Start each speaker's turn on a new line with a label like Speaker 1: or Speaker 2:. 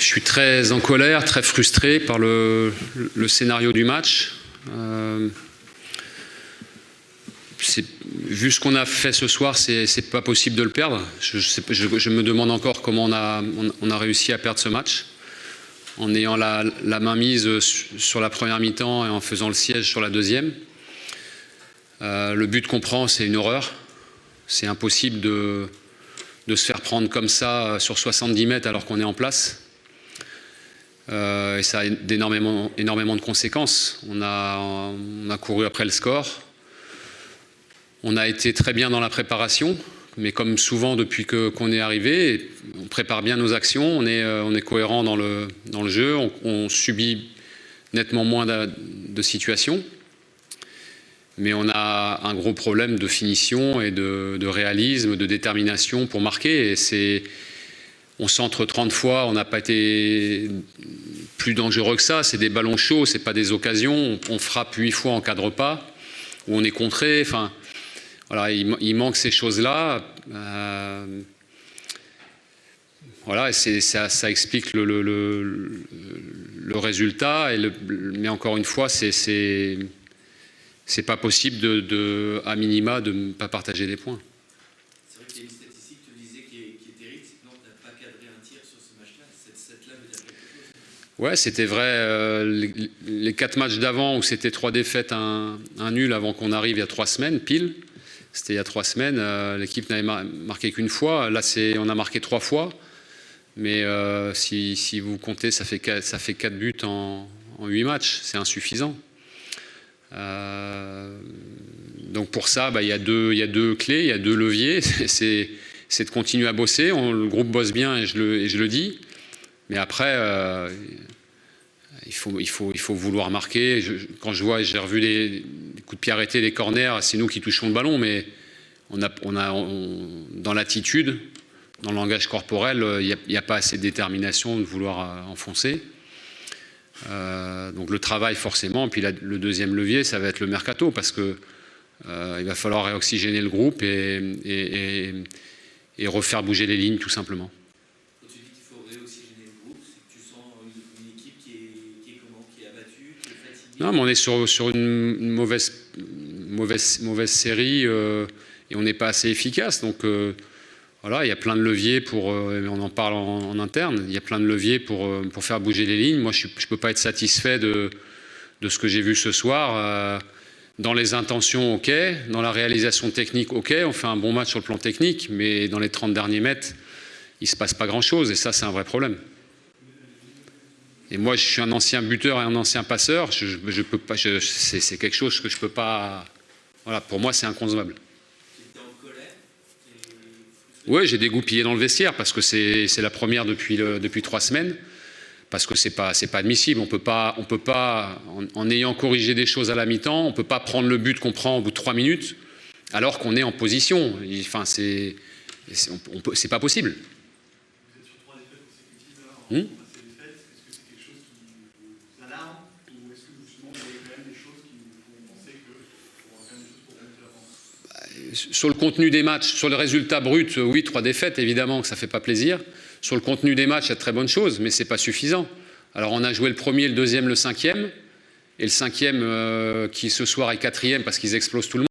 Speaker 1: suis très en colère, très frustré par le scénario du match. Vu ce qu'on a fait ce soir, c'est pas possible de le perdre. Je me demande encore comment on a réussi à perdre ce match en ayant la main mise sur la première mi-temps et en faisant le siège sur la deuxième. Le but qu'on prend, c'est une horreur. C'est impossible de se faire prendre comme ça sur 70 mètres alors qu'on est en place. Et ça a énormément de conséquences. On a couru après le score. On a été très bien dans la préparation, mais comme souvent depuis qu'on est arrivé, on prépare bien nos actions, on est cohérent dans le jeu, on subit nettement moins de situations. Mais on a un gros problème de finition et de réalisme, de détermination pour marquer. Et on centre 30 fois, on n'a pas été plus dangereux que ça. C'est des ballons chauds, c'est pas des occasions. On frappe 8 fois, on cadre pas, ou on est contré. Enfin, voilà, il manque ces choses-là. Voilà, et ça explique le résultat. Mais encore une fois, c'est pas possible à minima de ne pas partager des points.
Speaker 2: C'est vrai qu'il y a une statistique que tu disais qui est terrible, c'est que Nantes n'a pas cadré un tir sur ce match-là. Cette là veut dire quelque chose.
Speaker 1: Ouais, c'était vrai. Les 4 matchs d'avant où c'était 3 défaites, un nul avant qu'on arrive il y a 3 semaines, pile. C'était il y a 3 semaines. L'équipe n'avait marqué qu'une fois. Là, on a marqué 3 fois. Mais si vous comptez, ça fait 4 buts en 8 matchs. C'est insuffisant. Donc pour ça, il y a deux clés, il y a 2 leviers. C'est de continuer à bosser. Le groupe bosse bien et je le dis. Mais après, il faut vouloir marquer. Quand je vois, j'ai revu les coups de pied arrêtés, les corners, c'est nous qui touchons le ballon, mais dans l'attitude, dans le langage corporel, il n'y a pas assez de détermination de vouloir enfoncer. Donc le travail forcément, puis le deuxième levier, ça va être le mercato, parce que il va falloir réoxygéner le groupe et refaire bouger les lignes tout simplement.
Speaker 2: Quand tu dis qu'il faut réoxygéner le groupe, c'est que tu sens une équipe qui est comment, qui est abattue, qui est fatiguée? Non,
Speaker 1: mais on est sur une mauvaise série et on n'est pas assez efficace. Donc voilà, il y a plein de leviers on en parle en interne, il y a plein de leviers pour faire bouger les lignes. Moi, je ne peux pas être satisfait de ce que j'ai vu ce soir. Dans les intentions, ok. Dans la réalisation technique, ok. On fait un bon match sur le plan technique, mais dans les 30 derniers mètres, il ne se passe pas grand-chose. Et ça, c'est un vrai problème. Et moi, je suis un ancien buteur et un ancien passeur. Je peux pas. C'est quelque chose que je ne peux pas. Voilà, pour moi, c'est inconcevable. Oui, j'ai dégoupillé dans le vestiaire parce que c'est la première depuis 3 semaines. Parce que c'est pas admissible. On peut pas, en ayant corrigé des choses à la mi-temps, on peut pas prendre le but qu'on prend au bout de 3 minutes alors qu'on est en position. Enfin, c'est pas possible.
Speaker 3: Vous êtes sur 3 défaites consécutives là, en passé défaites. Est-ce que c'est quelque chose qui vous alarme ou est-ce que justement vous avez quand même des choses qui vous font penser qu'il faut faire des choses pour remonter la pente?
Speaker 1: Sur le contenu des matchs, sur le résultat brut, oui, 3 défaites, évidemment que ça fait pas plaisir. Sur le contenu des matchs, il y a de très bonnes choses, mais c'est pas suffisant. Alors on a joué le premier, le deuxième, le cinquième, et le cinquième qui ce soir est 4e parce qu'ils explosent tout le monde.